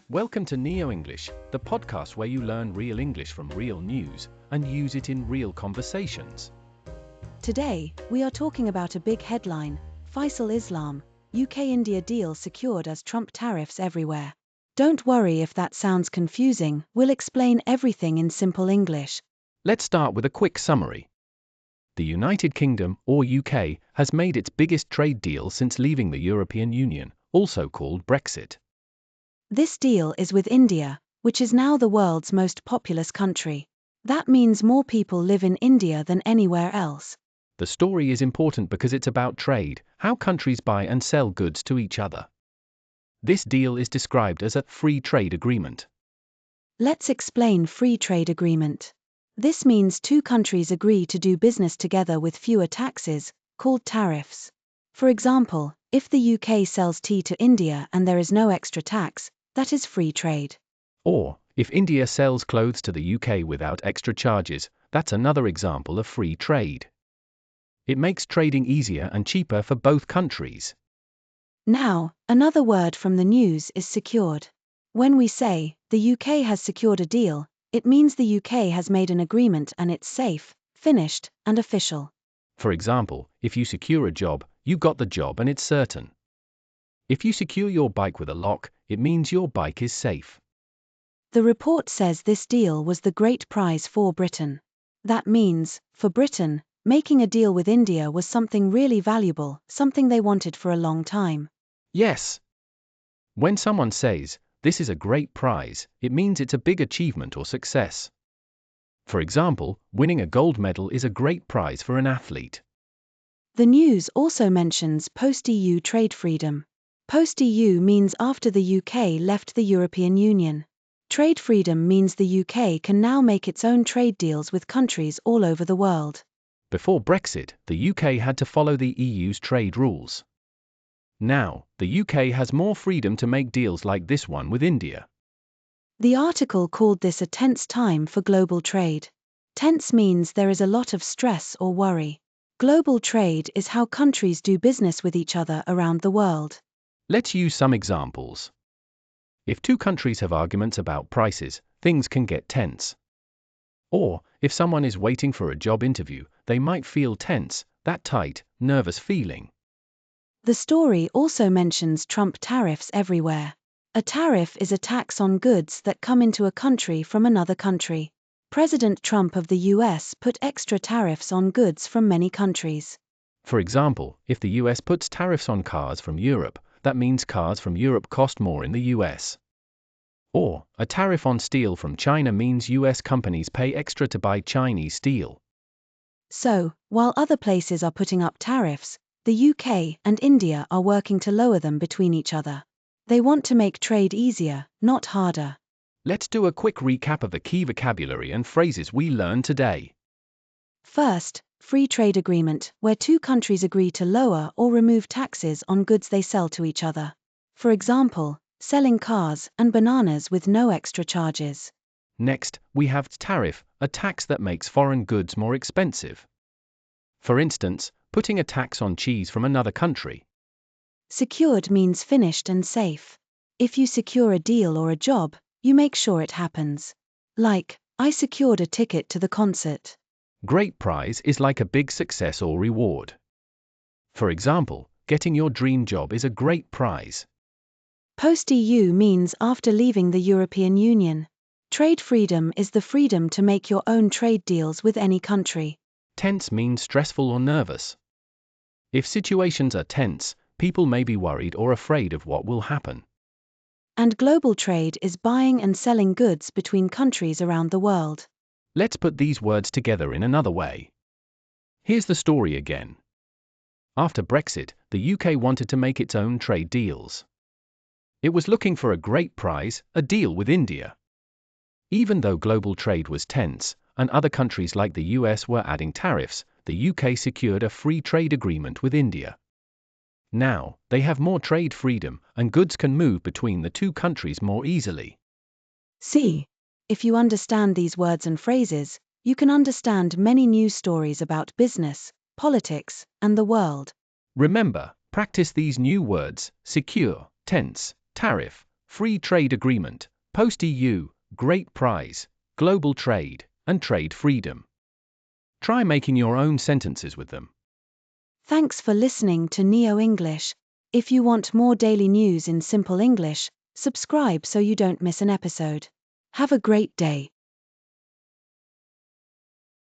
Welcome to NeoEnglish, the podcast where you learn real English from real news and use it in real conversations. Today, we are talking about a big headline: Faisal Islam, UK-India deal secured as Trump tariffs everywhere. Don't worry if that sounds confusing, we'll explain everything in simple English. Let's start with a quick summary. The United Kingdom, or UK, has made its biggest trade deal since leaving the European Union, also called Brexit. This deal is with India, which is now the world's most populous country. That means more people live in India than anywhere else. The story is important because it's about trade, how countries buy and sell goods to each other. This deal is described as a free trade agreement. Let's explain free trade agreement. This means two countries agree to do business together with fewer taxes, called tariffs. For example, if the UK sells tea to India and there is no extra tax, that is free trade. Or, if India sells clothes to the UK without extra charges, that's another example of free trade. It makes trading easier and cheaper for both countries. Now, another word from the news is secured. When we say, the UK has secured a deal, it means the UK has made an agreement and it's safe, finished, and official. For example, if you secure a job, you got the job and it's certain. If you secure your bike with a lock, it means your bike is safe. The report says this deal was the great prize for Britain. That means, for Britain, making a deal with India was something really valuable, something they wanted for a long time. Yes. When someone says, "This is a great prize," it means it's a big achievement or success. For example, winning a gold medal is a great prize for an athlete. The news also mentions post-EU trade freedom. Post-EU means after the UK left the European Union. Trade freedom means the UK can now make its own trade deals with countries all over the world. Before Brexit, the UK had to follow the EU's trade rules. Now, the UK has more freedom to make deals like this one with India. The article called this a tense time for global trade. Tense means there is a lot of stress or worry. Global trade is how countries do business with each other around the world. Let's use some examples. If two countries have arguments about prices, things can get tense. Or, if someone is waiting for a job interview, they might feel tense, that tight, nervous feeling. The story also mentions Trump tariffs everywhere. A tariff is a tax on goods that come into a country from another country. President Trump of the US put extra tariffs on goods from many countries. For example, if the US puts tariffs on cars from Europe, that means cars from Europe cost more in the US. Or, a tariff on steel from China means US companies pay extra to buy Chinese steel. So, while other places are putting up tariffs, the UK and India are working to lower them between each other. They want to make trade easier, not harder. Let's do a quick recap of the key vocabulary and phrases we learned today. First, free trade agreement, where two countries agree to lower or remove taxes on goods they sell to each other. For example, selling cars and bananas with no extra charges. Next, we have tariff, a tax that makes foreign goods more expensive. For instance, putting a tax on cheese from another country. Secured means finished and safe. If you secure a deal or a job, you make sure it happens. Like, I secured a ticket to the concert. Great prize is like a big success or reward. For example, getting your dream job is a great prize. Post-EU means after leaving the European Union. Trade freedom is the freedom to make your own trade deals with any country. Tense means stressful or nervous. If situations are tense, people may be worried or afraid of what will happen. And global trade is buying and selling goods between countries around the world. Let's put these words together in another way. Here's the story again. After Brexit, the UK wanted to make its own trade deals. It was looking for a great prize, a deal with India. Even though global trade was tense, and other countries like the US were adding tariffs, the UK secured a free trade agreement with India. Now, they have more trade freedom, and goods can move between the two countries more easily. See, if you understand these words and phrases, you can understand many news stories about business, politics, and the world. Remember, practice these new words: secure, tense, tariff, free trade agreement, post-EU, great prize, global trade, and trade freedom. Try making your own sentences with them. Thanks for listening to NeoEnglish. If you want more daily news in simple English, subscribe so you don't miss an episode. Have a great day.